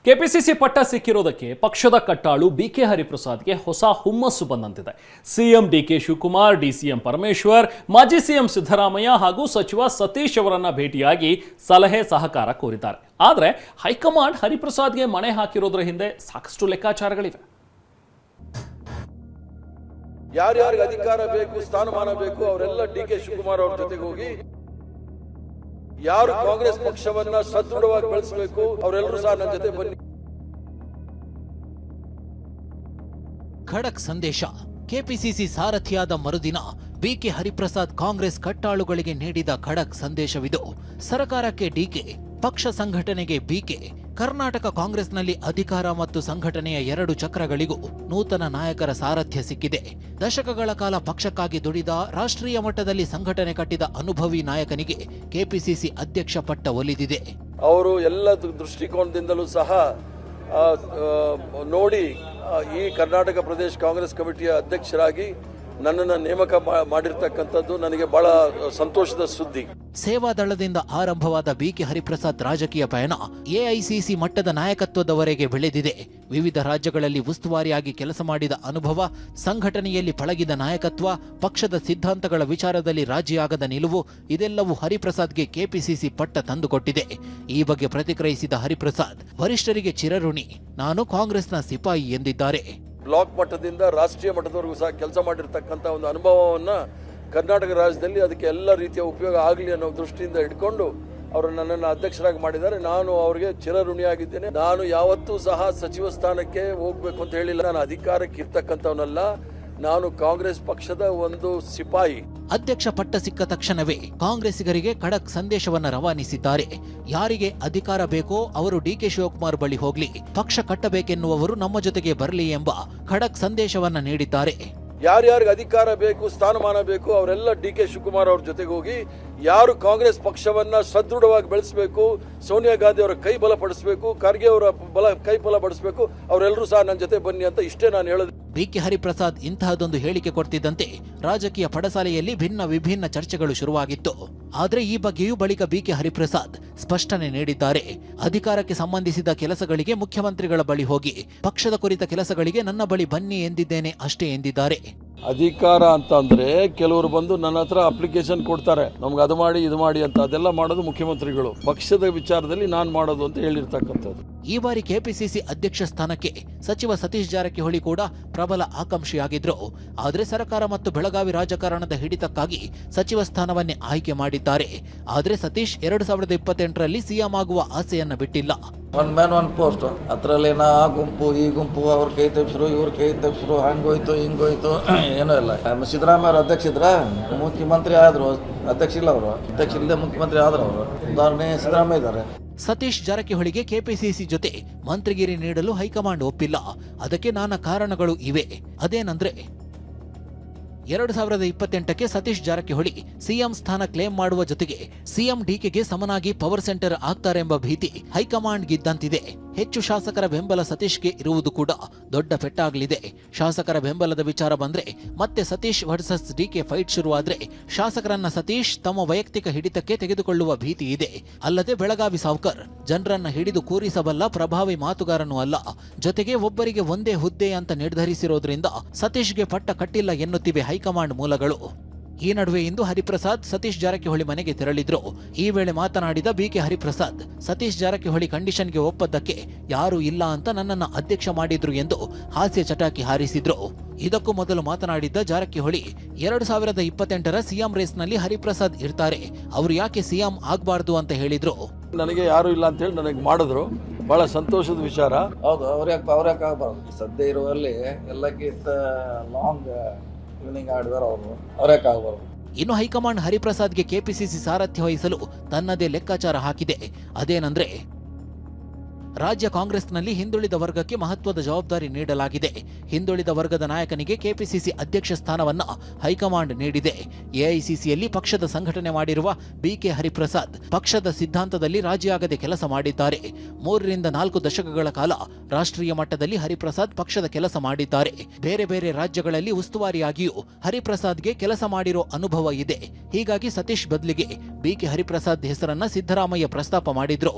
KPCC ಪಟ್ಟ ಸಿಕ್ಕಿರೋದಕ್ಕೆ ಪಕ್ಷದ ಕಟ್ಟಾಳು BK ಹರಿಪ್ರಸಾದ್ಗೆ ಹೊಸ ಹುಮ್ಮಸ್ಸು ಬಂದಂತಿದೆ. CM DK Shivakumar, DCM Parameshwar, ಮಾಜಿ ಸಿಎಂ ಸಿದ್ದರಾಮಯ್ಯ ಹಾಗೂ ಸಚಿವ ಸತೀಶ್ ಅವರನ್ನ ಭೇಟಿಯಾಗಿ ಸಲಹೆ ಸಹಕಾರ ಕೋರಿದ್ದಾರೆ. ಆದರೆ ಹೈಕಮಾಂಡ್ ಹರಿಪ್ರಸಾದ್ಗೆ ಮಣೆ ಹಾಕಿರೋದ್ರ ಹಿಂದೆ ಸಾಕಷ್ಟು ಲೆಕ್ಕಾಚಾರಗಳಿವೆ. ಯಾರ್ಯಾರಿಗೆ ಅಧಿಕಾರ ಬೇಕು, ಸ್ಥಾನಮಾನ ಬೇಕು, ಅವರೆಲ್ಲ ಡಿಕೆ ಶಿವಕುಮಾರ್ ಅವ್ರ ಜೊತೆಗೆ ಹೋಗಿ ಯಾರು ಕಾಂಗ್ರೆಸ್ ಪಕ್ಷವನ್ನ ಸದೃಢವಾಗಿ ಬೆಳೆಸಬೇಕು ಅವರೆಲ್ಲರೂ ಸಹ ನನ್ನ ಜೊತೆ ಬನ್ನಿ. ಖಡಕ್ ಸಂದೇಶ. ಕೆಪಿಸಿಸಿ ಸಾರಥಿಯಾದ ಮರುದಿನ ಬಿಕೆ ಹರಿಪ್ರಸಾದ್ ಕಾಂಗ್ರೆಸ್ ಕಟ್ಟಾಳುಗಳಿಗೆ ನೀಡಿದ ಖಡಕ್ ಸಂದೇಶವಿದು. ಸರ್ಕಾರಕ್ಕೆ ಡಿಕೆ, ಪಕ್ಷ ಸಂಘಟನೆಗೆ ಬಿಕೆ. ಕರ್ನಾಟಕ ಕಾಂಗ್ರೆಸ್ನಲ್ಲಿ ಅಧಿಕಾರ ಮತ್ತು ಸಂಘಟನೆಯ ಎರಡು ಚಕ್ರಗಳಿಗೂ ನೂತನ ನಾಯಕರ ಸಾರಥ್ಯ ಸಿಕ್ಕಿದೆ. ದಶಕಗಳ ಕಾಲ ಪಕ್ಷಕ್ಕಾಗಿ ದುಡಿದ, ರಾಷ್ಟ್ರೀಯ ಮಟ್ಟದಲ್ಲಿ ಸಂಘಟನೆ ಕಟ್ಟಿದ ಅನುಭವಿ ನಾಯಕನಿಗೆ ಕೆಪಿಸಿಸಿ ಅಧ್ಯಕ್ಷ ಪಟ್ಟ ಒಲಿದಿದೆ. ಅವರು ಎಲ್ಲ ದೃಷ್ಟಿಕೋನದಿಂದಲೂ ಸಹ ನೋಡಿ ಈ ಕರ್ನಾಟಕ ಪ್ರದೇಶ ಕಾಂಗ್ರೆಸ್ ಕಮಿಟಿಯ ಅಧ್ಯಕ್ಷರಾಗಿ ನನ್ನನ್ನು ನೇಮಕ ಮಾಡಿರ್ತಕ್ಕಂಥದ್ದು ನನಗೆ ಬಹಳ ಸಂತೋಷದ ಸುದ್ದಿ. ಸೇವಾದಳದಿಂದ ಆರಂಭವಾದ ಬಿಕೆ ಹರಿಪ್ರಸಾದ್ ರಾಜಕೀಯ ಪಯಣ ಎಐಸಿಸಿ ಮಟ್ಟದ ನಾಯಕತ್ವದವರೆಗೆ ಬೆಳೆದಿದೆ. ವಿವಿಧ ರಾಜ್ಯಗಳಲ್ಲಿ ಉಸ್ತುವಾರಿಯಾಗಿ ಕೆಲಸ ಮಾಡಿದ ಅನುಭವ, ಸಂಘಟನೆಯಲ್ಲಿ ಪಳಗಿದ ನಾಯಕತ್ವ, ಪಕ್ಷದ ಸಿದ್ಧಾಂತಗಳ ವಿಚಾರದಲ್ಲಿ ರಾಜಿಯಾಗದ ನಿಲುವು, ಇದೆಲ್ಲವೂ ಹರಿಪ್ರಸಾದ್ಗೆ ಕೆಪಿಸಿಸಿ ಪಟ್ಟ ತಂದುಕೊಟ್ಟಿದೆ. ಈ ಬಗ್ಗೆ ಪ್ರತಿಕ್ರಿಯಿಸಿದ ಹರಿಪ್ರಸಾದ್, ವರಿಷ್ಠರಿಗೆ ಚಿರಋಣಿ, ನಾನು ಕಾಂಗ್ರೆಸ್ನ ಸಿಪಾಯಿ ಎಂದಿದ್ದಾರೆ. ಬ್ಲಾಕ್ ಮಟ್ಟದಿಂದ ರಾಷ್ಟ್ರೀಯ ಮಟ್ಟದವರೆಗೂ ಸಹ ಕೆಲಸ ಮಾಡಿರ್ತಕ್ಕಂಥ ಒಂದು ಅನುಭವವನ್ನು ಕರ್ನಾಟಕ ರಾಜ್ಯದಲ್ಲಿ ಅದಕ್ಕೆ ಎಲ್ಲ ರೀತಿಯ ಉಪಯೋಗ ಆಗಲಿ ಅನ್ನೋ ದೃಷ್ಟಿಯಿಂದ ಇಟ್ಕೊಂಡು ಅವರು ನನ್ನನ್ನು ಅಧ್ಯಕ್ಷರಾಗಿ ಮಾಡಿದ್ದಾರೆ. ನಾನು ಅವರಿಗೆ ಚಿರಋಣಿಯಾಗಿದ್ದೇನೆ. ನಾನು ಯಾವತ್ತೂ ಸಹ ಸಚಿವ ಸ್ಥಾನಕ್ಕೆ ಹೋಗ್ಬೇಕು ಅಂತ ಹೇಳಿಲ್ಲ. ನಾನು ಅಧಿಕಾರಕ್ಕೆ ಇರ್ತಕ್ಕಂಥವನಲ್ಲ, ನಾನು ಕಾಂಗ್ರೆಸ್ ಪಕ್ಷದ ಒಂದು ಸಿಪಾಯಿ. ಅಧ್ಯಕ್ಷ ಪಟ್ಟ ಸಿಕ್ಕ ತಕ್ಷಣವೇ ಕಾಂಗ್ರೆಸ್ಸಿಗರಿಗೆ ಖಡಕ್ ಸಂದೇಶವನ್ನ ರವಾನಿಸಿದ್ದಾರೆ. ಯಾರಿಗೆ ಅಧಿಕಾರ ಬೇಕೋ ಅವರು ಡಿಕೆ ಶಿವಕುಮಾರ್ ಬಳಿ ಹೋಗ್ಲಿ, ಪಕ್ಷ ಕಟ್ಟಬೇಕೆನ್ನುವವರು ನಮ್ಮ ಜೊತೆಗೆ ಬರಲಿ ಎಂಬ ಖಡಕ್ ಸಂದೇಶವನ್ನ ನೀಡಿದ್ದಾರೆ. ಯಾರ್ಯಾರಿಗೆ ಅಧಿಕಾರ ಬೇಕು, ಸ್ಥಾನಮಾನ ಬೇಕು, ಅವರೆಲ್ಲ ಡಿಕೆ ಶಿವಕುಮಾರ್ ಅವ್ರ ಜೊತೆಗೆ ಹೋಗಿ ಯಾರು ಕಾಂಗ್ರೆಸ್ ಪಕ್ಷವನ್ನ ಸದೃಢವಾಗಿ ಬೆಳೆಸಬೇಕು, ಸೋನಿಯಾ ಗಾಂಧಿ ಅವರ ಕೈ ಬಲಪಡಿಸಬೇಕು, ಖರ್ಗೆ ಅವರ ಕೈ ಬಲಪಡಿಸಬೇಕು, ಅವರೆಲ್ಲರೂ ಸಹ ನನ್ನ ಜೊತೆ ಬನ್ನಿ ಅಂತ ಇಷ್ಟೇ ನಾನು ಹೇಳೋದು. ಬಿಕೆ ಹರಿಪ್ರಸಾದ್ ಇಂತಹದೊಂದು ಹೇಳಿಕೆ ಕೊಡ್ತಿದ್ದಂತೆ ರಾಜಕೀಯ ಪಡಸಾಲೆಯಲ್ಲಿ ಭಿನ್ನ ವಿಭಿನ್ನ ಚರ್ಚೆಗಳು ಶುರುವಾಗಿತ್ತು. ಆದರೆ ಈ ಬಗ್ಗೆಯೂ ಬಳಿಕ ಬಿಕೆ ಹರಿಪ್ರಸಾದ್ ಸ್ಪಷ್ಟನೆ ನೀಡಿದ್ದಾರೆ. ಅಧಿಕಾರಕ್ಕೆ ಸಂಬಂಧಿಸಿದ ಕೆಲಸಗಳಿಗೆ ಮುಖ್ಯಮಂತ್ರಿಗಳ ಬಳಿ ಹೋಗಿ, ಪಕ್ಷದ ಕುರಿತ ಕೆಲಸಗಳಿಗೆ ನನ್ನ ಬಳಿ ಬನ್ನಿ ಎಂದಿದ್ದೇನೆ ಅಷ್ಟೇ ಎಂದಿದ್ದಾರೆ. ಅಧಿಕಾರ ಅಂತ ಅಂದ್ರೆ ಕೆಲವರು ಬಂದು ನನ್ನ ಹತ್ರ ಅಪ್ಲಿಕೇಶನ್ ಕೊಡ್ತಾರೆ, ನಮ್ಗೆ ಅದು ಮಾಡಿ ಇದು ಮಾಡಿ ಅಂತ. ಅದೆಲ್ಲ ಮಾಡೋದು ಮುಖ್ಯಮಂತ್ರಿಗಳು. ಪಕ್ಷದ ವಿಚಾರದಲ್ಲಿ ನಾನು ಮಾಡೋದು ಅಂತ ಹೇಳಿರ್ತಕ್ಕಂಥದ್ದು. ಈ ಬಾರಿ ಕೆಪಿಸಿಸಿ ಅಧ್ಯಕ್ಷ ಸ್ಥಾನಕ್ಕೆ ಸಚಿವ ಸತೀಶ್ ಜಾರಕಿಹೊಳಿ ಕೂಡ ಪ್ರಬಲ ಆಕಾಂಕ್ಷಿಯಾಗಿದ್ರು. ಆದರೆ ಸರ್ಕಾರ ಮತ್ತು ಬೆಳಗಾವಿ ರಾಜಕಾರಣದ ಹಿಡಿತಕ್ಕಾಗಿ ಸಚಿವ ಸ್ಥಾನವನ್ನೇ ಆಯ್ಕೆ ಮಾಡಿದ್ದಾರೆ. ಆದರೆ ಸತೀಶ್ 2028ರಲ್ಲಿ ಸಿಎಂ ಆಗುವ ಆಸೆಯನ್ನ ಬಿಟ್ಟಿಲ್ಲ. ಒನ್ ಮ್ಯಾನ್ ಒನ್ ಪೋಸ್ಟ್, ಅದರಲ್ಲಿ ಆ ಗುಂಪು ಈ ಗುಂಪು, ಅವ್ರ ಕೈ ತಪ್ಪಿಸ್ರು ಇವ್ರ ಕೈ ತಪ್ಪಿಸ್ರು, ಹಂಗೋಯ್ತು ಹಿಂಗೋಯ್ತು, ಏನೂ ಇಲ್ಲ. ಸಿದ್ದರಾಮಯ್ಯ ಅವರು ಅಧ್ಯಕ್ಷ ಇದ್ರ ಮುಖ್ಯಮಂತ್ರಿ ಆದ್ರು, ಅಧ್ಯಕ್ಷ ಇಲ್ಲ ಅವರು, ಅಧ್ಯಕ್ಷ ಇಲ್ಲದೆ ಮುಖ್ಯಮಂತ್ರಿ ಆದ್ರು ಅವರು. ಉದಾಹರಣೆ ಸಿದ್ದರಾಮಯ್ಯ ಇದ್ದಾರೆ. ಸತೀಶ್ ಜಾರಕಿಹೊಳಿಗೆ ಕೆಪಿಸಿಸಿ ಜೊತೆ ಮಂತ್ರಿಗಿರಿ ನೀಡಲು ಹೈಕಮಾಂಡ್ ಒಪ್ಪಿಲ್ಲ. ಅದಕ್ಕೆ ನಾನಾ ಕಾರಣಗಳು ಇವೆ. ಅದೇನಂದ್ರೆ 2028ಕ್ಕೆ ಸತೀಶ್ ಜಾರಕಿಹೊಳಿ ಸಿಎಂ ಸ್ಥಾನ ಕ್ಲೇಮ್ ಮಾಡುವ ಜೊತೆಗೆ ಸಿಎಂ ಡಿಕೆಗೆ ಸಮನಾಗಿ ಪವರ್ ಸೆಂಟರ್ ಆಗ್ತಾರೆಂಬ ಭೀತಿ ಹೈಕಮಾಂಡ್ಗಿದ್ದಂತಿದೆ. ಹೆಚ್ಚು ಶಾಸಕರ ಬೆಂಬಲ ಸತೀಶ್ಗೆ ಇರುವುದು ಕೂಡ ದೊಡ್ಡ ಪೆಟ್ಟಾಗಲಿದೆ. ಶಾಸಕರ ಬೆಂಬಲದ ವಿಚಾರ ಬಂದ್ರೆ ಮತ್ತೆ ಸತೀಶ್ ವರ್ಸಸ್ ಡಿಕೆ ಫೈಟ್ ಶುರುವಾದ್ರೆ ಶಾಸಕರನ್ನ ಸತೀಶ್ ತಮ್ಮ ವೈಯಕ್ತಿಕ ಹಿಡಿತಕ್ಕೆ ತೆಗೆದುಕೊಳ್ಳುವ ಭೀತಿ ಇದೆ. ಅಲ್ಲದೆ ಬೆಳಗಾವಿ ಸಾವ್ಕರ್ ಜನರನ್ನ ಹಿಡಿದು ಕೂರಿಸಬಲ್ಲ ಪ್ರಭಾವಿ ಮಾತುಗಾರನೂ ಅಲ್ಲ. ಜೊತೆಗೆ ಒಬ್ಬರಿಗೆ ಒಂದೇ ಹುದ್ದೆ ಅಂತ ನಿರ್ಧರಿಸಿರೋದ್ರಿಂದ ಸತೀಶ್ಗೆ ಪಟ್ಟ ಕಟ್ಟಿಲ್ಲ ಎನ್ನುತ್ತಿವೆ ಹೈಕಮಾಂಡ್ ಮೂಲಗಳು. ಈ ನಡುವೆ ಇಂದು ಹರಿಪ್ರಸಾದ್ ಸತೀಶ್ ಜಾರಕಿಹೊಳಿ ಮನೆಗೆ ತೆರಳಿದ್ರು. ಈ ವೇಳೆ ಮಾತನಾಡಿದ ಬಿಕೆ ಹರಿಪ್ರಸಾದ್, ಸತೀಶ್ ಜಾರಕಿಹೊಳಿ ಕಂಡೀಷನ್ಗೆ ಒಪ್ಪದ್ದಕ್ಕೆ ಯಾರೂ ಇಲ್ಲ ಅಂತ ನನ್ನನ್ನ ಅಧ್ಯಕ್ಷ ಮಾಡಿದ್ರು ಎಂದು ಹಾಸ್ಯ ಚಟಾಕಿ ಹಾರಿಸಿದ್ರು. ಇದಕ್ಕೂ ಮೊದಲು ಮಾತನಾಡಿದ್ದ ಜಾರಕಿಹೊಳಿ, 2028ರ ಸಿಎಂ ರೇಸ್ನಲ್ಲಿ ಹರಿಪ್ರಸಾದ್ ಇರ್ತಾರೆ, ಅವರು ಯಾಕೆ ಸಿಎಂ ಆಗ್ಬಾರ್ದು ಅಂತ ಹೇಳಿದ್ರು. ನನಗೆ ಯಾರು ಇಲ್ಲ ಅಂತ ಹೇಳಿ ನನಗೆ ಮಾಡಿದ್ರು, ಬಹಳ ಸಂತೋಷದ ವಿಚಾರ. ಹೌದು, ಅವ್ರ್ಯಾಕೆ ಆಗಬಾರ್ದು. ಸದ್ಯ ಇರುವಲ್ಲಿ ಎಲ್ಲಕ್ಕಿಂತ ಲಾಂಗ್ ಇವ್ನಿಂಗ್ ಆಡಿದಾರೆ ಅವರು, ಅವ್ರ್ಯಾಕೆ ಆಗಬಾರ್ದು. ಇನ್ನು ಹೈಕಮಾಂಡ್ ಹರಿಪ್ರಸಾದ್ಗೆ ಕೆಪಿಸಿಸಿ ಸಾರಥ್ಯ ವಹಿಸಲು ತನ್ನದೇ ಲೆಕ್ಕಾಚಾರ ಹಾಕಿದೆ. ಅದೇನಂದ್ರೆ ರಾಜ್ಯ ಕಾಂಗ್ರೆಸ್ನಲ್ಲಿ ಹಿಂದುಳಿದ ವರ್ಗಕ್ಕೆ ಮಹತ್ವದ ಜವಾಬ್ದಾರಿ ನೀಡಲಾಗಿದೆ. ಹಿಂದುಳಿದ ವರ್ಗದ ನಾಯಕನಿಗೆ ಕೆಪಿಸಿಸಿ ಅಧ್ಯಕ್ಷ ಸ್ಥಾನವನ್ನ ಹೈಕಮಾಂಡ್ ನೀಡಿದೆ. ಎಐಸಿಸಿಯಲ್ಲಿ ಪಕ್ಷದ ಸಂಘಟನೆ ಮಾಡಿರುವ ಬಿಕೆ ಹರಿಪ್ರಸಾದ್ ಪಕ್ಷದ ಸಿದ್ಧಾಂತದಲ್ಲಿ ರಾಜಿಯಾಗದೆ ಕೆಲಸ ಮಾಡಿದ್ದಾರೆ. 3 ರಿಂದ 4 ದಶಕಗಳ ಕಾಲ ರಾಷ್ಟ್ರೀಯ ಮಟ್ಟದಲ್ಲಿ ಹರಿಪ್ರಸಾದ್ ಪಕ್ಷದ ಕೆಲಸ ಮಾಡಿದ್ದಾರೆ. ಬೇರೆ ಬೇರೆ ರಾಜ್ಯಗಳಲ್ಲಿ ಉಸ್ತುವಾರಿಯಾಗಿಯೂ ಹರಿಪ್ರಸಾದ್ಗೆ ಕೆಲಸ ಮಾಡಿರೋ ಅನುಭವ ಇದೆ. ಹೀಗಾಗಿ ಸತೀಶ್ ಬದಲಿಗೆ ಬಿಕೆ ಹರಿಪ್ರಸಾದ್ ಹೆಸರನ್ನ ಸಿದ್ದರಾಮಯ್ಯ ಪ್ರಸ್ತಾಪ ಮಾಡಿದ್ರು.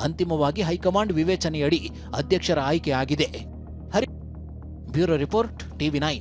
ಅಂತಿಮವಾಗಿ ಹೈಕಮಾಂಡ್ ವಿವೇಚನೆಯಡಿ ಅಧ್ಯಕ್ಷರ ಆಯ್ಕೆ ಆಗಿದೆ. Bureau report, TV9.